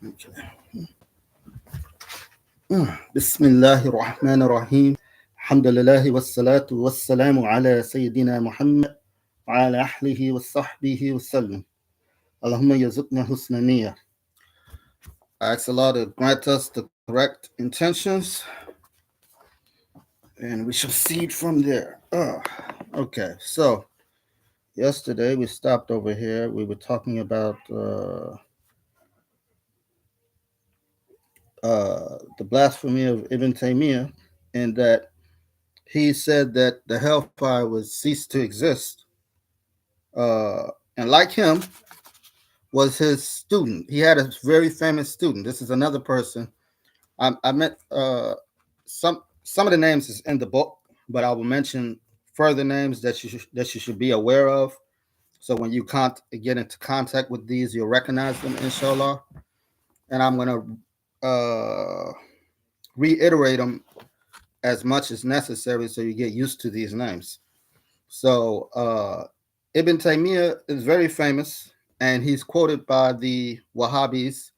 Okay. Bismillahir Rahmanir Rahim. Alhamdulillah wassalatu wassalamu ala Sayyidina Muhammad wa ala ahlihi wa sahbihi wa sallam. Allahumma yazukna husna niyyah. I ask Allah to grant us the correct intentions and we shall see from there. Okay, so yesterday we stopped over here. We were talking about the blasphemy of Ibn Taymiyyah and that he said that the hellfire would cease to exist. And like him was his student. He had a very famous student. This is another person. I met some of the names is in the book, but I will mention further names that you should be aware of. So when you can't get into contact with these, you'll recognize them, inshallah. And I'm gonna reiterate them as much as necessary so you get used to these names. So Ibn Taymiyyah is very famous, and he's quoted by the Wahhabis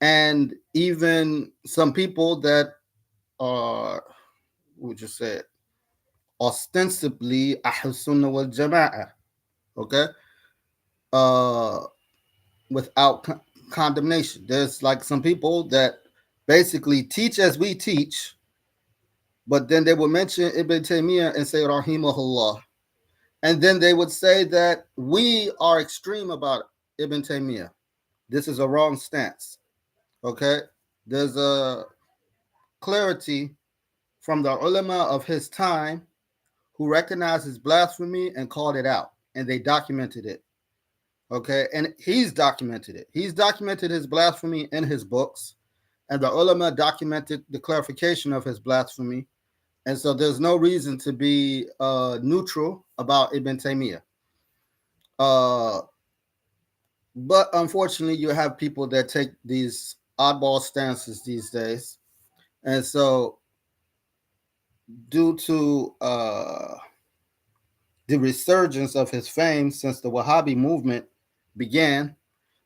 and even some people that are, would you say, ostensibly Ahl Sunnah wal Jama'ah, okay? Uh, without condemnation. There's like some people that basically teach as we teach, but then they will mention Ibn Taymiyyah and say, Rahimahullah. And then they would say that we are extreme about Ibn Taymiyyah. This is a wrong stance. Okay? There's a clarity from the ulama of his time who recognized his blasphemy and called it out. And they documented it. Okay? And he's documented it. He's documented his blasphemy in his books. And the ulama documented the clarification of his blasphemy. And so there's no reason to be neutral about Ibn Taymiyyah. But unfortunately, you have people that take these oddball stances these days. And so, due to the resurgence of his fame since the Wahhabi movement began,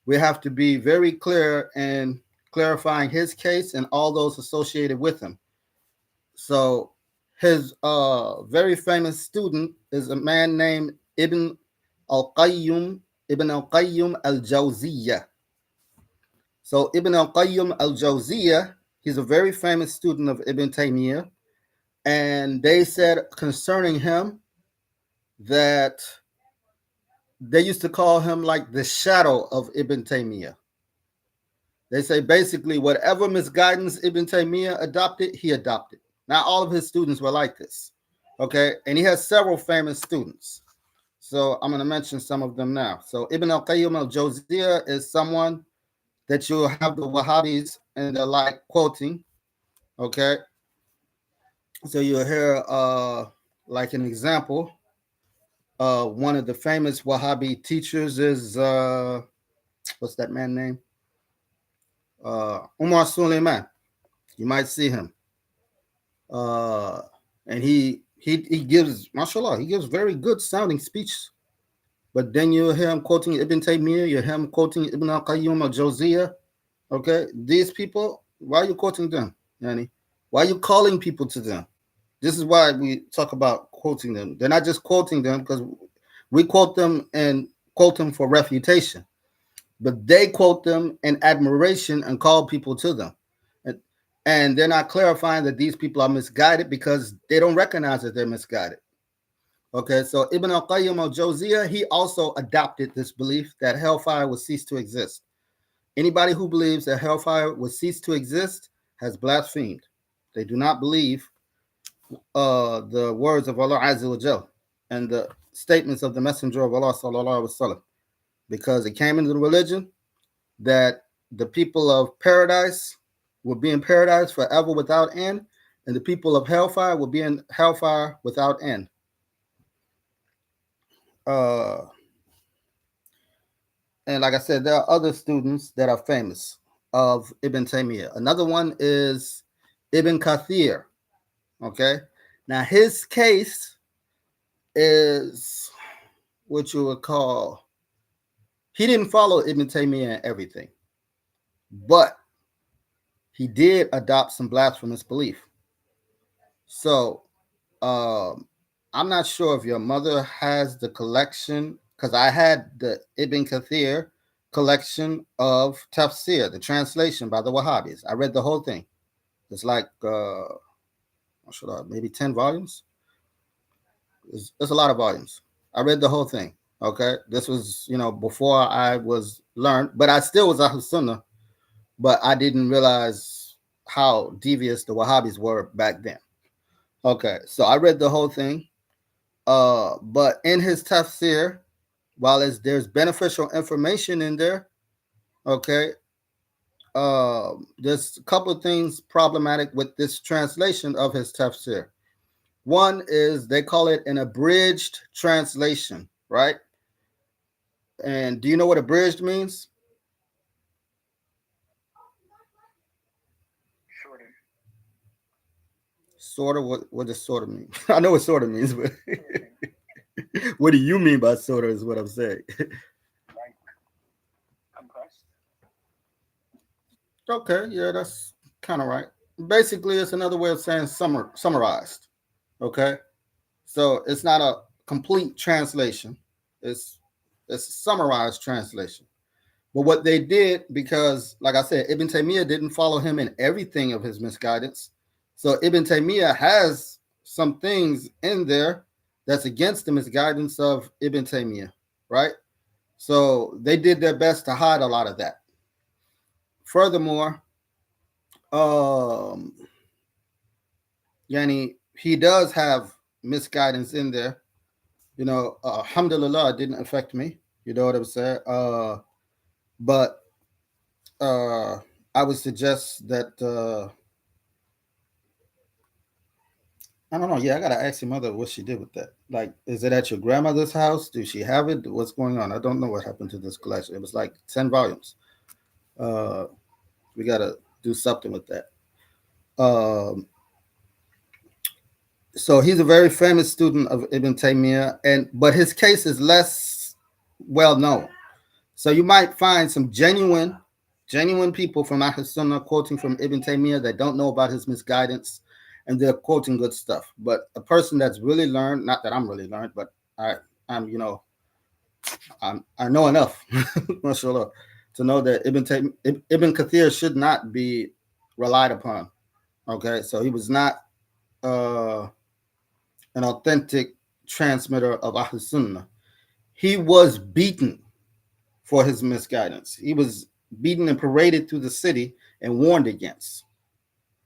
we have to be very clear in clarifying his case and all those associated with him. So, his very famous student is a man named al-Qayyum Ibn al-Qayyim al-Jawziyah. So Ibn al-Qayyim al-Jawziyah, he's a very famous student of Ibn Taymiyyah, and they said concerning him that they used to call him like the shadow of Ibn Taymiyyah. They say basically whatever misguidance Ibn Taymiyyah adopted, he adopted. Not all of his students were like this, okay? And he has several famous students. So I'm going to mention some of them now. So Ibn al-Qayyim al-Jawziyah is someone that you'll have the Wahhabis and the like quoting, okay? So you'll hear, like an example, one of the famous Wahhabi teachers is, what's that man name? Umar Suleiman. You might see him. And he gives, mashallah, he gives very good sounding speech. But then you hear him quoting Ibn Taymiyyah, you hear him quoting Ibn al-Qayyim al-Jawziyah. Okay, these people, why are you quoting them, Yani? Why are you calling people to them? This is why we talk about quoting them. They're not just quoting them because we quote them and quote them for refutation, but they quote them in admiration and call people to them. And they're not clarifying that these people are misguided because they don't recognize that they're misguided. Okay, so Ibn al-Qayyim al-Jawziyah, he also adopted this belief that hellfire will cease to exist. Anybody who believes that hellfire will cease to exist has blasphemed. They do not believe the words of Allah Azza wa Jal and the statements of the Messenger of Allah Sallallahu Alaihi Wasallam, because it came into the religion that the people of paradise will be in paradise forever without end, and the people of hellfire will be in hellfire without end. And like I said, there are other students that are famous of Ibn Taymiyyah. Another one is Ibn Kathir. Okay. Now his case is what you would call, he didn't follow Ibn Taymiyyah in everything, but he did adopt some blasphemous belief. So I'm not sure if your mother has the collection, because I had the Ibn Kathir collection of Tafsir, the translation by the Wahhabis. I read the whole thing. It's like maybe 10 volumes. It's a lot of volumes. I read the whole thing. Okay, this was before I was learned, but I still was Ahlus Sunnah, but I didn't realize how devious the Wahhabis were back then. Okay, so I read the whole thing. But in his tafsir, while there's beneficial information in there, okay, there's a couple of things problematic with this translation of his tafsir. One is they call it an abridged translation, right? And do you know what abridged means? Shorter. Sort of. What does sort of mean? I know what sort of means, but Shorter. what do you mean by sort of is what I'm saying. Like compressed. Okay, yeah, that's kind of right. Basically, it's another way of saying summarized. Okay, so it's not a complete translation. It's it's a summarized translation. But what they did, because like I said, Ibn Taymiyyah didn't follow him in everything of his misguidance. So Ibn Taymiyyah has some things in there that's against the misguidance of Ibn Taymiyyah, right? So they did their best to hide a lot of that. Furthermore, um, Yani, he does have misguidance in there. Alhamdulillah, it didn't affect me. You know what I'm saying? But I would suggest that I don't know. Yeah, I gotta ask your mother what she did with that. Like, is it at your grandmother's house? Do she have it? What's going on? I don't know what happened to this collection. It was like 10 volumes. Uh, we gotta do something with that. Um, so he's a very famous student of Ibn Taymiyyah, and but his case is less well known. So you might find some genuine people from Ahl Sunnah quoting from Ibn Taymiyyah that don't know about his misguidance, and they're quoting good stuff. But a person that's really learned, not that I'm really learned, but I'm I know enough, mashallah, to know that Ibn Kathir should not be relied upon. Okay, so he was not uh, an authentic transmitter of Ahl Sunnah. He was beaten for his misguidance. He was beaten and paraded through the city and warned against.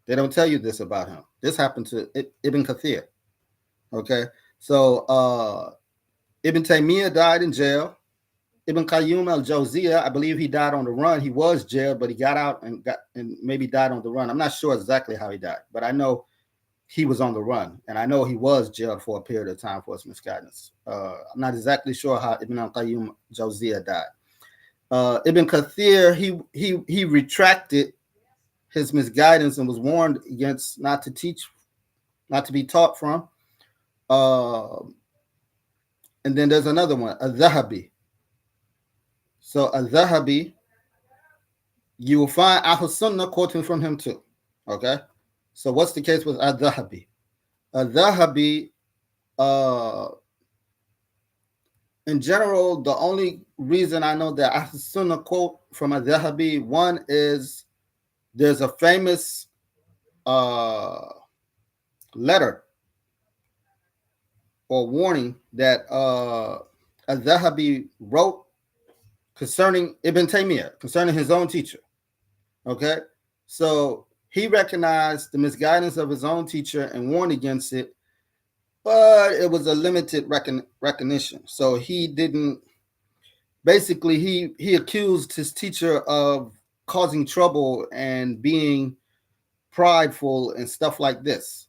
They don't tell you this about him. This happened to Ibn Kathir. Okay, so Ibn Taymiyyah died in jail. Ibn Qayyum al-Jawziyah, I believe he died on the run. He was jailed, but he got out and maybe died on the run. I'm not sure exactly how he died, but I know he was on the run, and I know he was jailed for a period of time for his misguidance. I'm not exactly sure how Ibn al-Qayyum al-Jawziyah died. Ibn Kathir, he retracted his misguidance and was warned against not to teach, not to be taught from. Uh, and then there's another one, Al-Zahabi. So Al-Zahabi, you will find Ahl Sunnah quoting from him too. Okay? So what's the case with Al-Zahabi? Al-Zahabi, uh, in general, the only reason I know that Ahl Sunnah quote from Al-Zahabi, one is there's a famous uh, letter or warning that Al-Zahabi wrote concerning Ibn Taymiyyah, concerning his own teacher. Okay? So he recognized the misguidance of his own teacher and warned against it, but it was a limited recognition. So he didn't, basically, he accused his teacher of causing trouble and being prideful and stuff like this.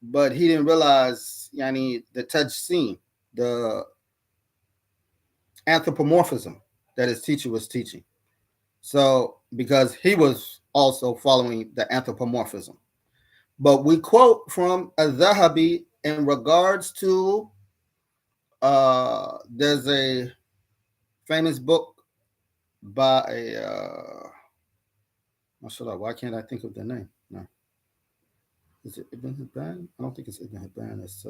But he didn't realize, yani, the tajsim, the anthropomorphism that his teacher was teaching. So, because he was also following the anthropomorphism. But we quote from Al-Zahabi in regards to, there's a famous book by a, Mashallah, why can't I think of the name? No. Is it Ibn Hibban? I don't think it's Ibn Hibban. It's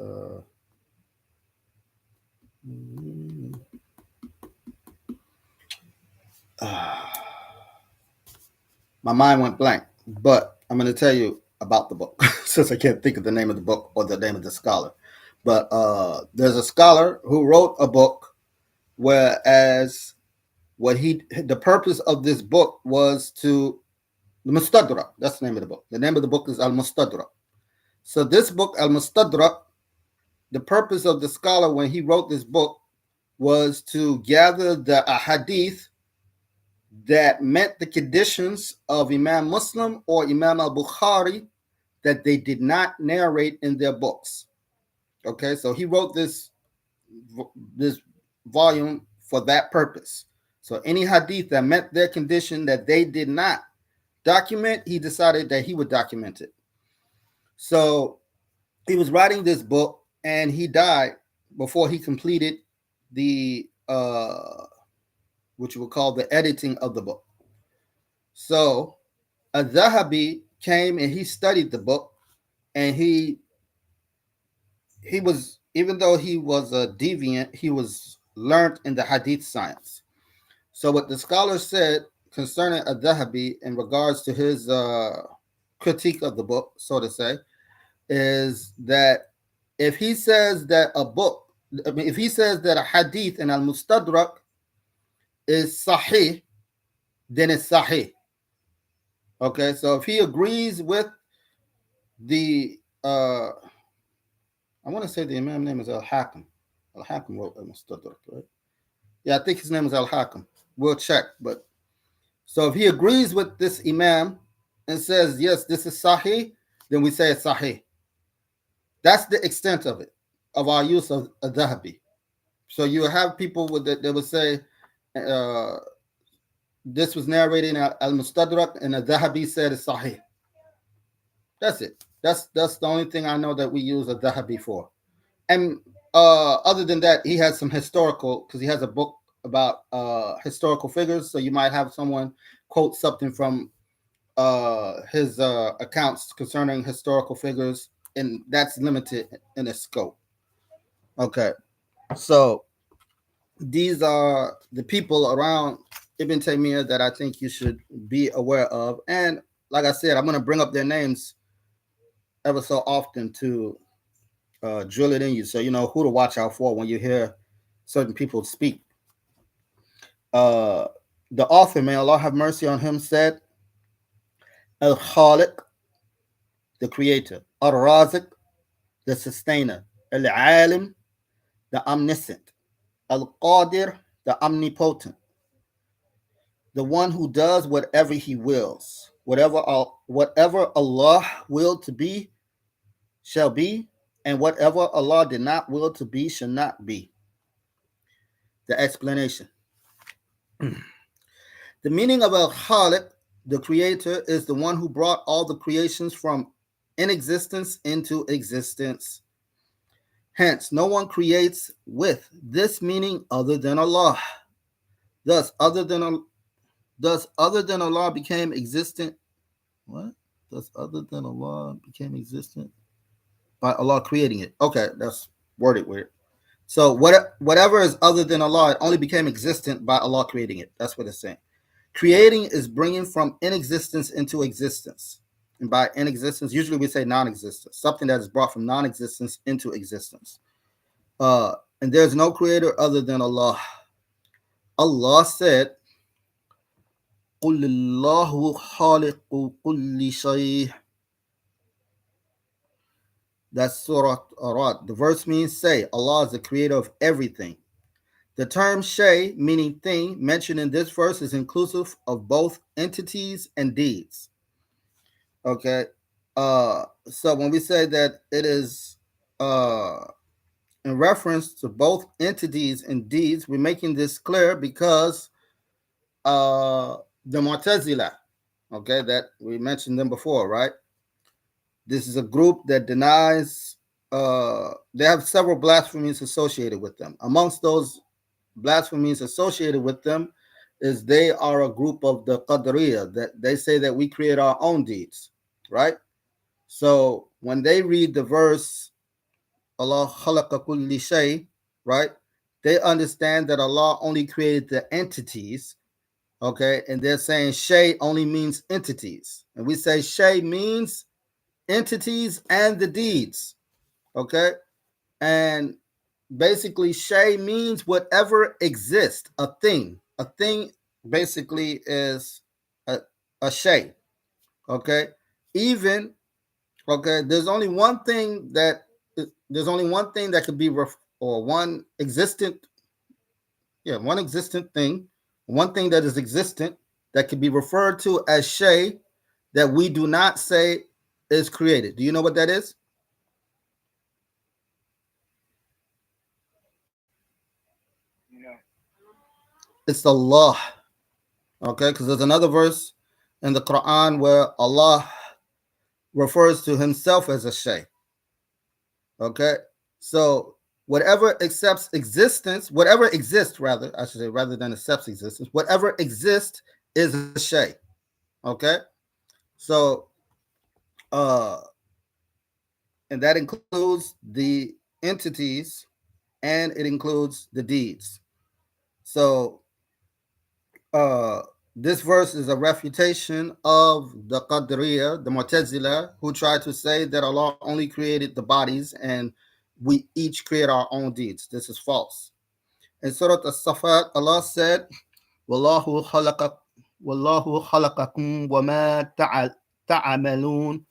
mm, my mind went blank. But I'm going to tell you about the book since I can't think of the name of the book or the name of the scholar. But there's a scholar who wrote a book, whereas the purpose of this book was to the Mustadrak. That's the name of the book. The name of the book is Al Mustadrak. So this book, Al Mustadrak, the purpose of the scholar when he wrote this book was to gather the ahadith that met the conditions of Imam Muslim or Imam al-Bukhari that they did not narrate in their books. Okay, so he wrote this volume for that purpose. So any hadith that met their condition that they did not document, he decided that he would document it. So he was writing this book and he died before he completed the which we call the editing of the book. So Al-Zahabi came and he studied the book, and he was, even though he was a deviant, he was learned in the hadith science. So what the scholar said concerning Al-Zahabi in regards to his critique of the book, so to say, is that if he says that if he says that a hadith in Al-Mustadrak is sahih, then it's sahih. Okay, so if he agrees with the I want to say the Imam name is Al-Hakim. Al-Hakim wrote Al-Mustadrak, right? Yeah, I think his name is Al-Hakim. We'll check. But so if he agrees with this Imam and says, yes, this is Sahih, then we say it's Sahih. That's the extent of it, of our use of Al-Dhahabi. So you have people with that would say this was narrated in Al-Mustadrak and Al-Dhahabi said it's Sahih. That's it. That's the only thing I know that we use Al-Dhahabi for. And other than that, he has some historical, because he has a book about historical figures. So you might have someone quote something from his accounts concerning historical figures, and that's limited in its scope. Okay, so these are the people around Ibn Taymiyyah that I think you should be aware of. And like I said, I'm going to bring up their names ever so often to drill it in you, so you know who to watch out for when you hear certain people speak. The author, may Allah have mercy on him, said, Al-Khaliq, the creator; Ar-Razik, the sustainer; Al-Alim, the omniscient; Al-Qadir, the omnipotent; the one who does whatever he wills. Whatever Allah willed to be shall be, and whatever Allah did not will to be shall not be. The explanation. The meaning of Al-Khaliq, the creator, is the one who brought all the creations from inexistence into existence. Hence, no one creates with this meaning other than Allah. Thus, other than Allah became existent. What? Thus, other than Allah became existent by Allah creating it. Okay, that's worded weird. So whatever is other than Allah, it only became existent by Allah creating it. That's what it's saying. Creating is bringing from inexistence into existence. And by inexistence, usually we say non-existence, something that is brought from non-existence into existence. And there's no creator other than Allah. Allah said, قُلِ اللَّهُ خَالِقُ كُلِّ شَيْءٍ. That's Surah Ar-Ra'd. The verse means say. Allah is the creator of everything. The term shay, meaning thing, mentioned in this verse is inclusive of both entities and deeds. Okay. So when we say that it is in reference to both entities and deeds, we're making this clear because the Mu'tazila, okay, that we mentioned them before, right? This is a group that denies, they have several blasphemies associated with them. Amongst those blasphemies associated with them is they are a group of the Qadariya that they say that we create our own deeds, right? So when they read the verse, Allah khalaqa kulli shay, right? They understand that Allah only created the entities, okay? And they're saying shay only means entities. And we say shay means entities and the deeds, okay? And basically, shay means whatever exists, a thing. A thing basically is a, a shay, okay? Even, okay, there's only one thing that could be or one existent, yeah, one existent thing, one thing that is existent that could be referred to as shay that we do not say is created. Do you know what that is? Yeah. It's Allah. Okay, because there's another verse in the Quran where Allah refers to himself as a shay. Okay, so whatever accepts existence, whatever exists, rather, I should say, rather than accepts existence, whatever exists is a shay. Okay, so uh, and that includes the entities and it includes the deeds. So uh, this verse is a refutation of the Qadriya, the Mu'tazila, who tried to say that Allah only created the bodies and we each create our own deeds. This is false. In Surah As-Safat, Allah said, "Wallahu khalaqak, Wallahu khalaqakum wa ma ta'amalun."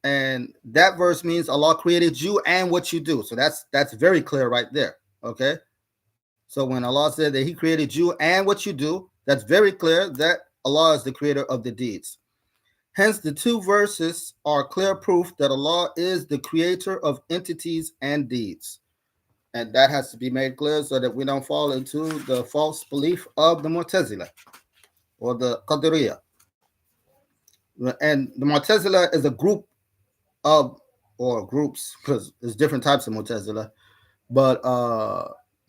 And that verse means Allah created you and what you do. So that's very clear right there. Okay. So when Allah said that He created you and what you do, that's very clear that Allah is the creator of the deeds. Hence, the two verses are clear proof that Allah is the creator of entities and deeds. And that has to be made clear so that we don't fall into the false belief of the Mu'tazila or the Qadriya. And the Mu'tazila is a group of, or groups, because there's different types of Mu'tazila, but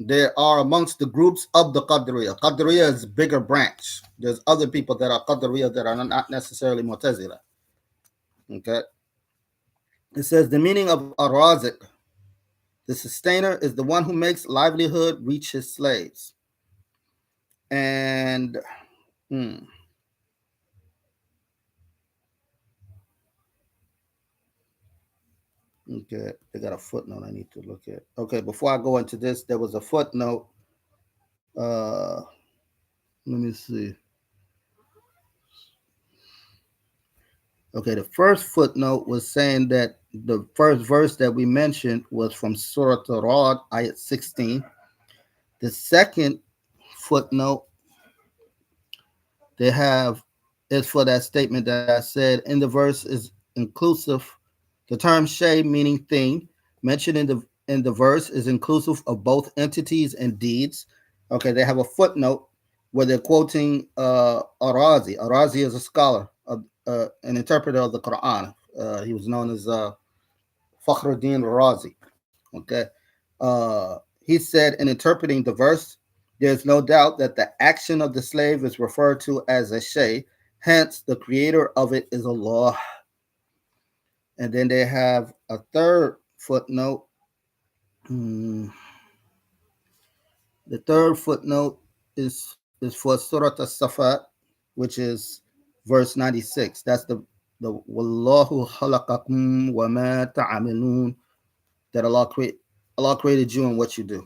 they are amongst the groups of the Qadriya. Qadriya is a bigger branch. There's other people that are Qadriya that are not necessarily Mu'tazila. Okay. It says the meaning of Ar-Raghib, the sustainer, is the one who makes livelihood reach his slaves. And okay, they got a footnote I need to look at. Okay, before I go into this, there was a footnote. Let me see. Okay, the first footnote was saying that the first verse that we mentioned was from Surah Ar-Ra'd, ayat 16. The second footnote they have is for that statement that I said in the verse is inclusive. The term shay, meaning thing, mentioned in the verse is inclusive of both entities and deeds. Okay, they have a footnote where they're quoting Arazi. Arazi is a scholar, an interpreter of the Quran. He was known as Fakhruddin Razi. Okay, he said in interpreting the verse, there's no doubt that the action of the slave is referred to as a shay. Hence, the creator of it is Allah. And then they have a third footnote. The third footnote is for Surah As-Safat, which is verse 96. That's the Wallahu khalaqakum wa ma ta'amilun, that Allah created you and what you do.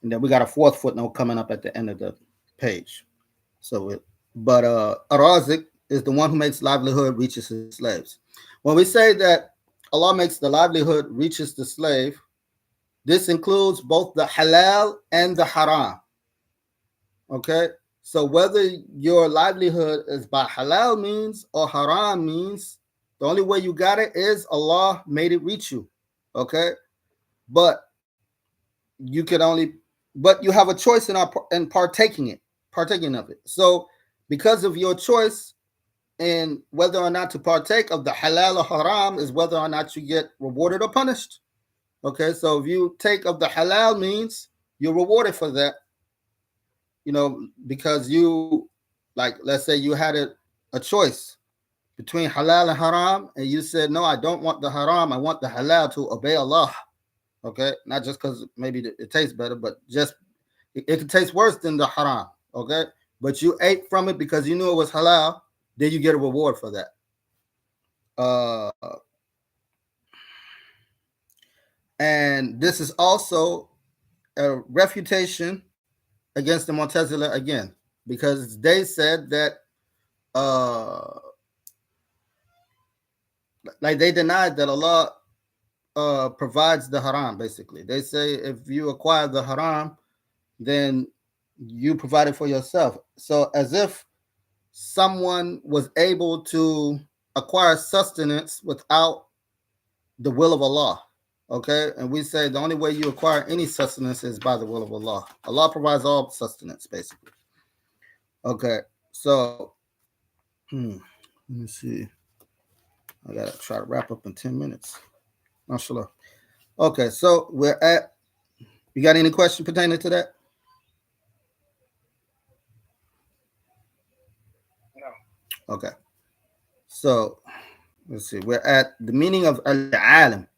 And then we got a fourth footnote coming up at the end of the page. But Arazik is the one who makes livelihood reaches his slaves. When we say that Allah makes the livelihood reaches the slave, this includes both the halal and the haram. Okay? So whether your livelihood is by halal means or haram means, the only way you got it is Allah made it reach you. Okay? But you can only, but you have a choice in partaking of it. So because of your choice in whether or not to partake of the halal or haram is whether or not you get rewarded or punished. Okay, so if you take of the halal means you're rewarded for that. because you, like, let's say you had a choice between halal and haram, and you said, no, I don't want the haram, I want the halal to obey Allah. Okay, not just because maybe it tastes better, but just it could taste worse than the haram. Okay, but you ate from it because you knew it was halal. Then you get a reward for that. Uh, and this is also a refutation against the Mu'tazila again, because they said that, uh, like, they denied that Allah provides the haram. Basically, they say if you acquire the haram, then you provide it for yourself. So as if someone was able to acquire sustenance without the will of Allah. Okay, and we say the only way you acquire any sustenance is by the will of Allah. Allah provides all sustenance, basically. Okay, so let me see. I gotta try to wrap up in 10 minutes. Mashallah. Okay, so we're at. You got any question pertaining to that? No. Okay, so let's see. We're at the meaning of al-alim.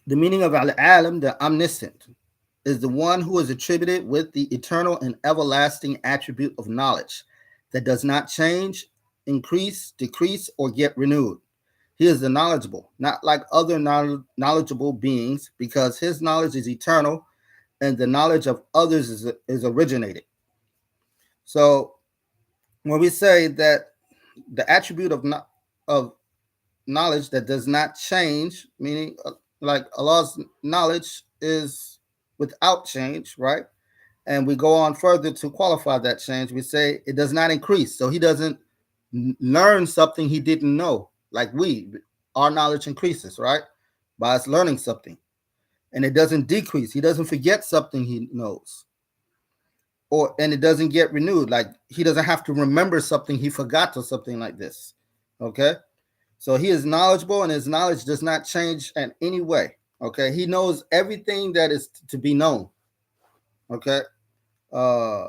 The meaning of al-alim, the omniscient, is the one who is attributed with the eternal and everlasting attribute of knowledge that does not change, increase, decrease, or get renewed. He is the knowledgeable, not like other knowledgeable beings, because his knowledge is eternal and the knowledge of others is originated. So when we say that the attribute of knowledge that does not change, meaning like Allah's knowledge is without change, right? And we go on further to qualify that change. We say it does not increase. So he doesn't learn something he didn't know. Like our knowledge increases, right? By us learning something. And it doesn't decrease. He doesn't forget something he knows. And it doesn't get renewed. Like he doesn't have to remember something he forgot or something like this. Okay? So he is knowledgeable and his knowledge does not change in any way. Okay? He knows everything that is to be known. Okay? Uh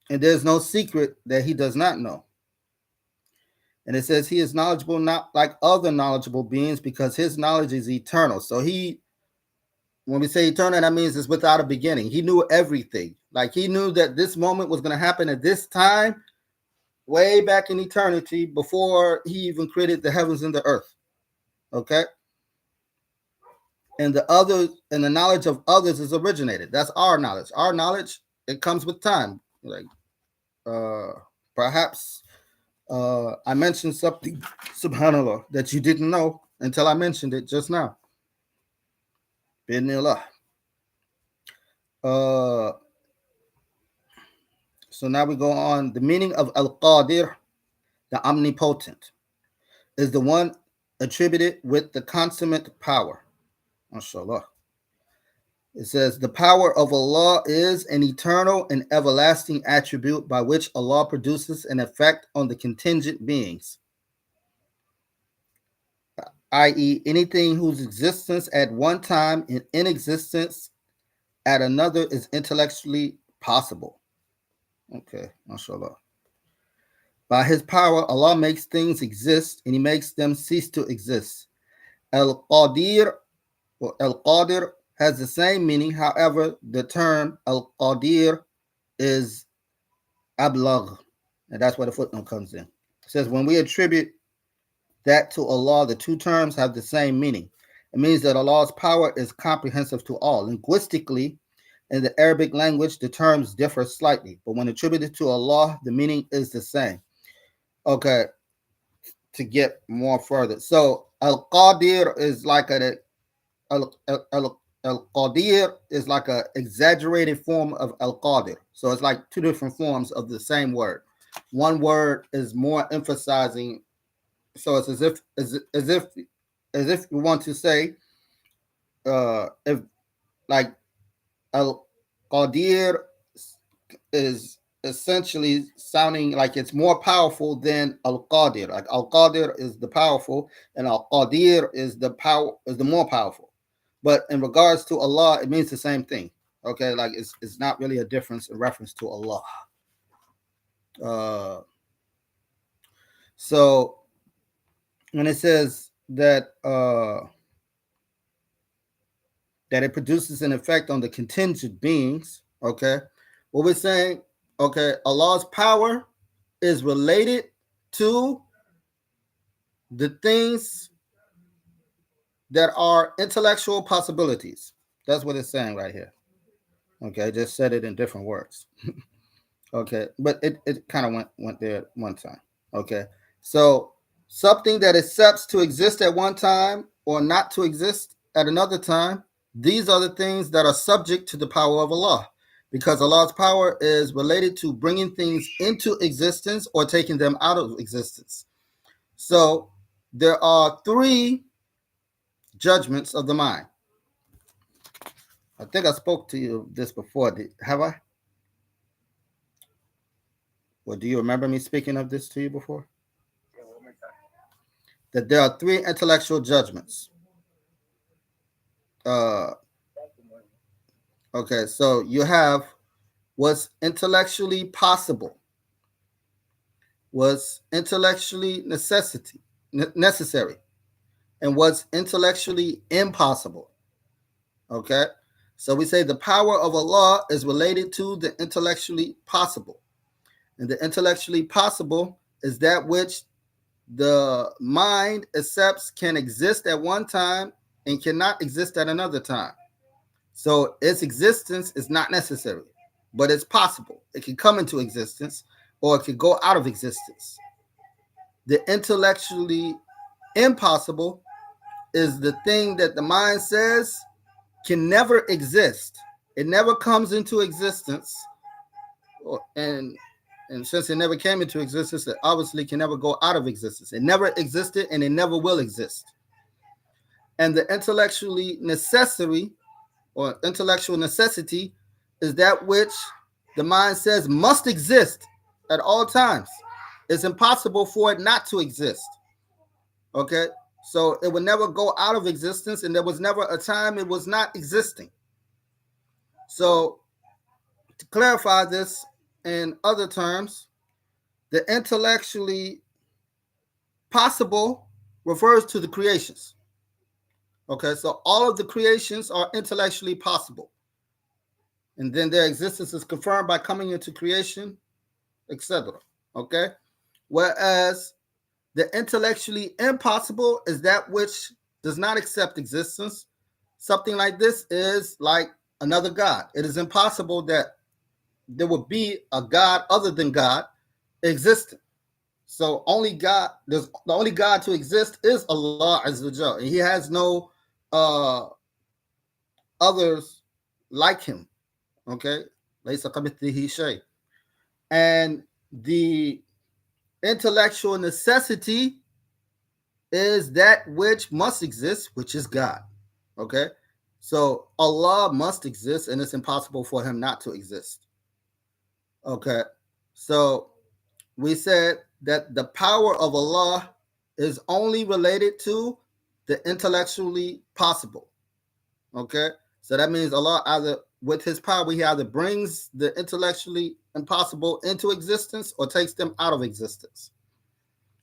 and there's no secret that he does not know. And it says he is knowledgeable not like other knowledgeable beings because his knowledge is eternal. So when we say eternal, that means it's without a beginning. He knew everything. Like he knew that this moment was going to happen at this time, way back in eternity, before he even created the heavens and the earth. Okay? And the knowledge of others is originated. That's our knowledge. Our knowledge, it comes with time. Like perhaps I mentioned something, subhanAllah, that you didn't know until I mentioned it just now. Bismillah. So now we go on. The meaning of Al-Qadir, the omnipotent, is the one attributed with the consummate power. MashaAllah. It says, the power of Allah is an eternal and everlasting attribute by which Allah produces an effect on the contingent beings, i.e., anything whose existence at one time and inexistence at another is intellectually possible. Okay, mashallah. By his power, Allah makes things exist and he makes them cease to exist. Al-Qadir or Al-Qadir has the same meaning. However, the term Al-Qadir is ablagh, and that's where the footnote comes in. It says when we attribute that to Allah, the two terms have the same meaning. It means that Allah's power is comprehensive to all. Linguistically, in the Arabic language, the terms differ slightly, but when attributed to Allah, the meaning is the same. Okay, to get more further. So Al-Qadir is like Al-Qadir is like a exaggerated form of Al-Qadir. So it's like two different forms of the same word. One word is more emphasizing. So it's as if you want to say, if like Al-Qadir is essentially sounding like it's more powerful than Al-Qadir. Like Al-Qadir is the powerful, and Al-Qadir is the more powerful. But in regards to Allah, it means the same thing. Okay, like it's not really a difference in reference to Allah. Uh, so when it says that it produces an effect on the contingent beings, okay, what we're saying, okay, Allah's power is related to the things that are intellectual possibilities. That's what it's saying right here. Okay, I just said it in different words. Okay, but it kind of went there one time. Okay, so something that accepts to exist at one time or not to exist at another time, these are the things that are subject to the power of Allah, because Allah's power is related to bringing things into existence or taking them out of existence. So there are three judgments of the mind. I think I spoke to you this before. Have I? Or do you remember me speaking of this to you before? Yeah, one more time. That there are three intellectual judgments. Uh, okay, so you have what's intellectually possible, what's intellectually necessary, and what's intellectually impossible. Okay, so we say the power of Allah is related to the intellectually possible, and the intellectually possible is that which the mind accepts can exist at one time and cannot exist at another time. So its existence is not necessary, but it's possible. It can come into existence or it could go out of existence. The intellectually impossible is the thing that the mind says can never exist. It never comes into existence, and since it never came into existence, it obviously can never go out of existence. It never existed and it never will exist. And the intellectually necessary or intellectual necessity is that which the mind says must exist at all times. It's impossible for it not to exist. Okay? So it would never go out of existence, and there was never a time it was not existing. So to clarify this in other terms, the intellectually possible refers to the creations. Okay, so all of the creations are intellectually possible. And then their existence is confirmed by coming into creation, etc. Okay? Whereas the intellectually impossible is that which does not accept existence. Something like this is like another God. It is impossible that there would be a God other than God existing. So only God, the only God to exist is Allah Azza wa Jal. And He has no others like Him. Okay? And the intellectual necessity is that which must exist, which is God. Okay? So Allah must exist, and it's impossible for Him not to exist. Okay? So we said that the power of Allah is only related to the intellectually possible. Okay? So that means Allah either with His power, He either brings the intellectually impossible into existence or takes them out of existence.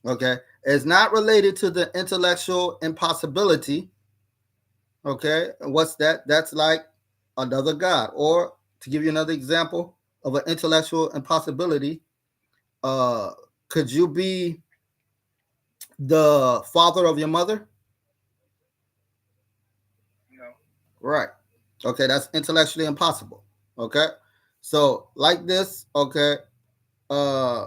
Okay? It's not related to the intellectual impossibility. Okay? And what's that? That's like another God. Or to give you another example of an intellectual impossibility, could you be the father of your mother? No. Right. Okay, that's intellectually impossible. Okay. So like this, okay, uh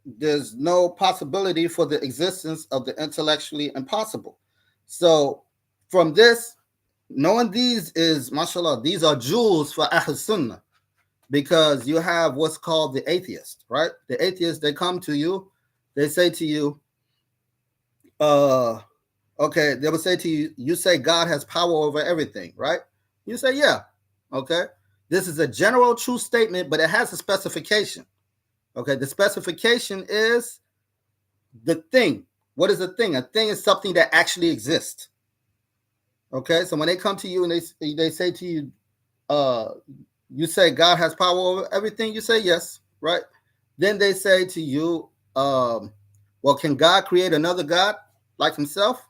there's no possibility for the existence of the intellectually impossible. So from this, knowing these is, mashallah, these are jewels for Ahl Sunnah, because you have what's called the atheist, right? The atheist, they come to you, they say to you, okay, they will say to you, you say God has power over everything, right? You say, yeah. Okay. This is a general true statement, but it has a specification. Okay. The specification is the thing. What is a thing? A thing is something that actually exists. Okay, so when they come to you and they say to you, uh, you say God has power over everything. You say yes, right? Then they say to you, well, can God create another God like Himself?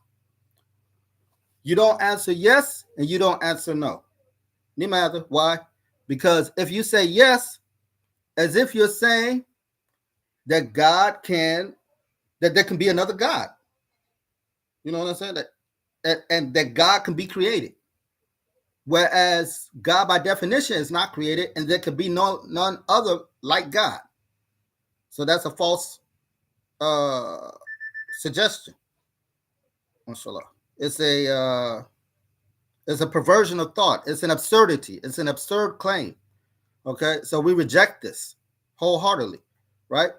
You don't answer yes, and you don't answer no. No matter why, because if you say yes, as if you're saying that God can, that there can be another God. You know what I'm saying? And that God can be created. Whereas God, by definition, is not created, and there could be none other like God. So that's a false uh, suggestion. Mashallah, it's a perversion of thought. It's an absurdity. It's an absurd claim. Okay, so we reject this wholeheartedly, right?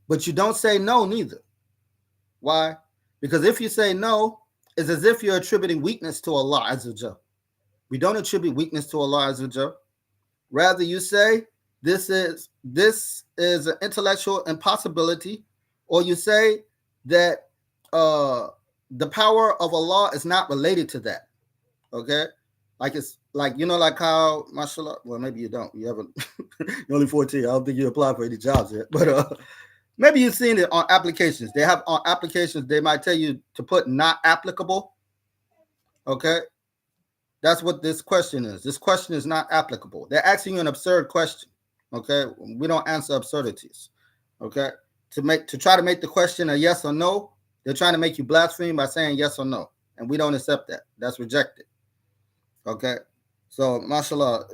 But you don't say no neither. Why? Because if you say no, it's as if you're attributing weakness to Allah Azza wa Jal. We don't attribute weakness to Allah Azza wa Jal. Rather, you say this is an intellectual impossibility, or you say that uh, the power of Allah is not related to that. Okay, like it's like like how, mashallah. Well, maybe you don't. You haven't. You're only 14. I don't think you applied for any jobs yet, but maybe you've seen it on applications. They have on applications. They might tell you to put not applicable. Okay, that's what this question is. This question is not applicable. They're asking you an absurd question. Okay, we don't answer absurdities. Okay, to try to make the question a yes or no, they're trying to make you blaspheme by saying yes or no, and we don't accept that. That's rejected. Okay, so mashallah,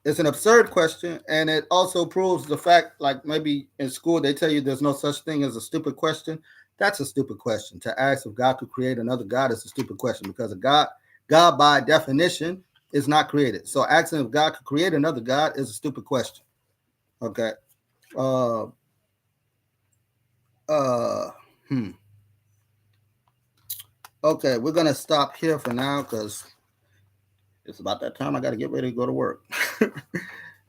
it's an absurd question, and it also proves the fact, like maybe in school they tell you there's no such thing as a stupid question. That's a stupid question. To ask if God could create another God is a stupid question, because a God by definition is not created. So asking if God could create another God is a stupid question. Okay. Uh uh hmm. Okay, we're gonna stop here for now because it's about that time I gotta get ready to go to work.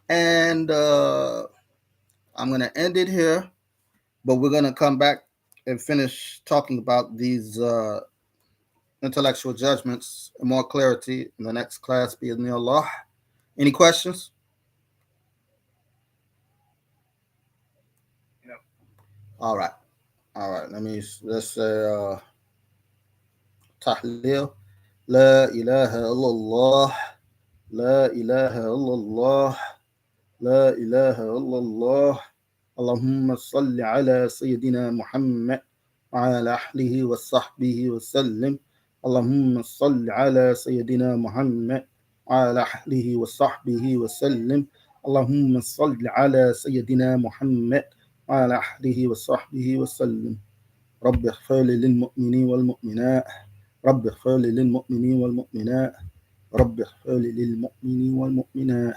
And I'm gonna end it here, but we're gonna come back and finish talking about these intellectual judgments and more clarity in the next class. Be Allah. Any questions? No. All right. All right. Let's say tahlil. La ilaha illallah. La ilaha illallah. La ilaha illallah. اللهم صل على سيدنا محمد وعلى أهله وصحبه وسلم. اللهم صل على سيدنا محمد وعلى أهله وصحبه وسلم. اللهم صل على سيدنا محمد وعلى أهله وصحبه وسلم. رب اغفر لي للمؤمنين والمؤمنات. رب اغفر لي للمؤمنين والمؤمنات. رب اغفر لي للمؤمنين والمؤمنات.